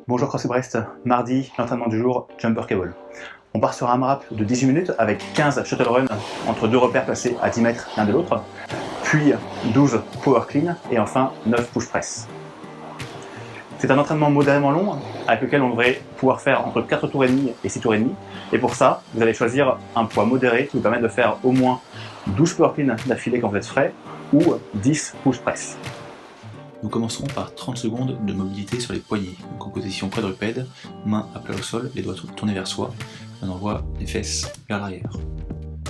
Bonjour CrossFit Brest, mardi, l'entraînement du jour, Jumper Cable. On part sur un AMRAP de 18 minutes avec 15 shuttle run entre deux repères placés à 10 mètres l'un de l'autre, puis 12 power clean et enfin 9 push press. C'est un entraînement modérément long avec lequel on devrait pouvoir faire entre 4 tours et demi et 6 tours et demi. Et pour ça, vous allez choisir un poids modéré qui vous permet de faire au moins 12 power clean d'affilée quand vous êtes frais ou 10 push press. Nous commencerons par 30 secondes de mobilité sur les poignets, donc en position quadrupède, main à plat au sol, les doigts tournés vers soi, on envoie les fesses vers l'arrière.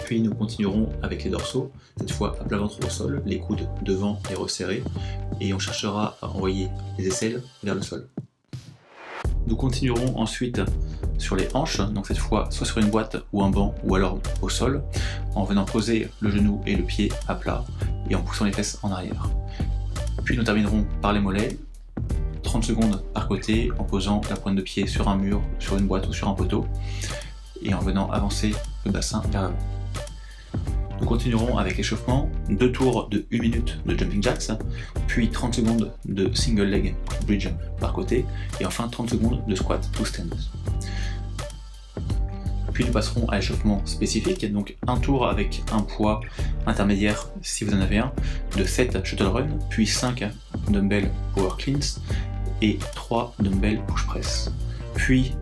Puis nous continuerons avec les dorsaux, cette fois à plat ventre au sol, les coudes devant et resserrés, et on cherchera à envoyer les aisselles vers le sol. Nous continuerons ensuite sur les hanches, donc cette fois soit sur une boîte ou un banc ou alors au sol, en venant poser le genou et le pied à plat et en poussant les fesses en arrière. Puis nous terminerons par les mollets, 30 secondes par côté en posant la pointe de pied sur un mur, sur une boîte ou sur un poteau et en venant avancer le bassin vers l'avant. Nous continuerons avec l'échauffement, 2 tours de 1 minute de jumping jacks, puis 30 secondes de single leg bridge par côté et enfin 30 secondes de squat to stand. Puis nous passerons à l'échauffement spécifique, donc un tour avec un poids intermédiaire si vous en avez un, de 7 shuttle run, puis 5 dumbbell power cleans et 3 dumbbell push press. Puis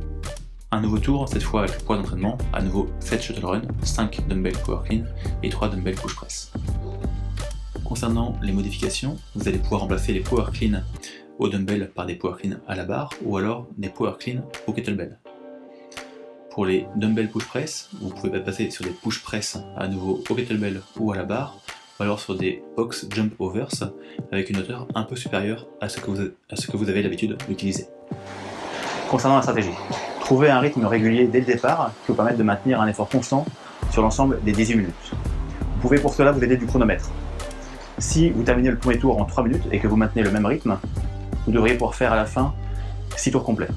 un nouveau tour, cette fois avec le poids d'entraînement, à nouveau 7 shuttle run, 5 dumbbell power clean et 3 dumbbell push press. Concernant les modifications, vous allez pouvoir remplacer les power clean au dumbbell par des power clean à la barre ou alors des power clean au kettlebell. Pour les dumbbell push press, vous pouvez passer sur des push press à nouveau au kettlebell ou à la barre, ou alors sur des box jump overs avec une hauteur un peu supérieure à ce que vous avez l'habitude d'utiliser. Concernant la stratégie, trouvez un rythme régulier dès le départ qui vous permette de maintenir un effort constant sur l'ensemble des 18 minutes. Vous pouvez pour cela vous aider du chronomètre. Si vous terminez le premier tour en 3 minutes et que vous maintenez le même rythme, vous devriez pouvoir faire à la fin 6 tours complets.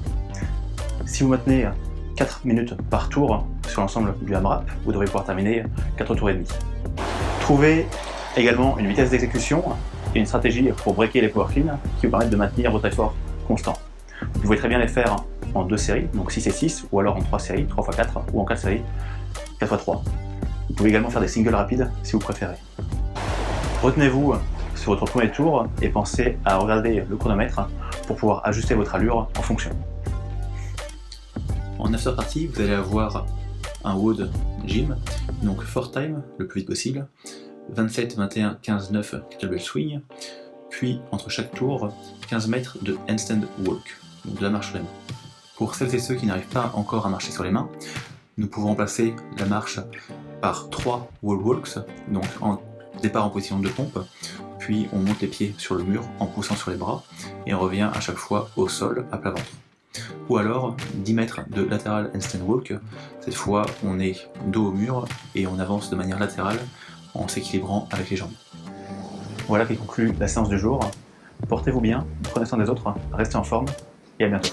Si vous maintenez 4 minutes par tour sur l'ensemble du AMRAP, vous devrez pouvoir terminer 4 tours et demi. Trouvez également une vitesse d'exécution et une stratégie pour breaker les power clean qui vous permettent de maintenir votre effort constant. Vous pouvez très bien les faire en 2 séries, donc 6 et 6, ou alors en 3 séries, 3 x 4, ou en 4 séries, 4 x 3. Vous pouvez également faire des singles rapides si vous préférez. Retenez-vous sur votre premier tour et pensez à regarder le chronomètre pour pouvoir ajuster votre allure en fonction. En after party, vous allez avoir un WOD gym, donc 4 time le plus vite possible, 27, 21, 15, 9 kettlebell swing, puis entre chaque tour, 15 mètres de handstand walk, donc de la marche sur les mains. Pour celles et ceux qui n'arrivent pas encore à marcher sur les mains, nous pouvons remplacer la marche par 3 wall walks, donc en départ en position de pompe, puis on monte les pieds sur le mur en poussant sur les bras, et on revient à chaque fois au sol à plat ventre. Ou alors 10 mètres de lateral handstand walk, cette fois on est dos au mur et on avance de manière latérale en s'équilibrant avec les jambes. Voilà qui conclut la séance du jour. Portez-vous bien, prenez soin des autres, restez en forme et à bientôt.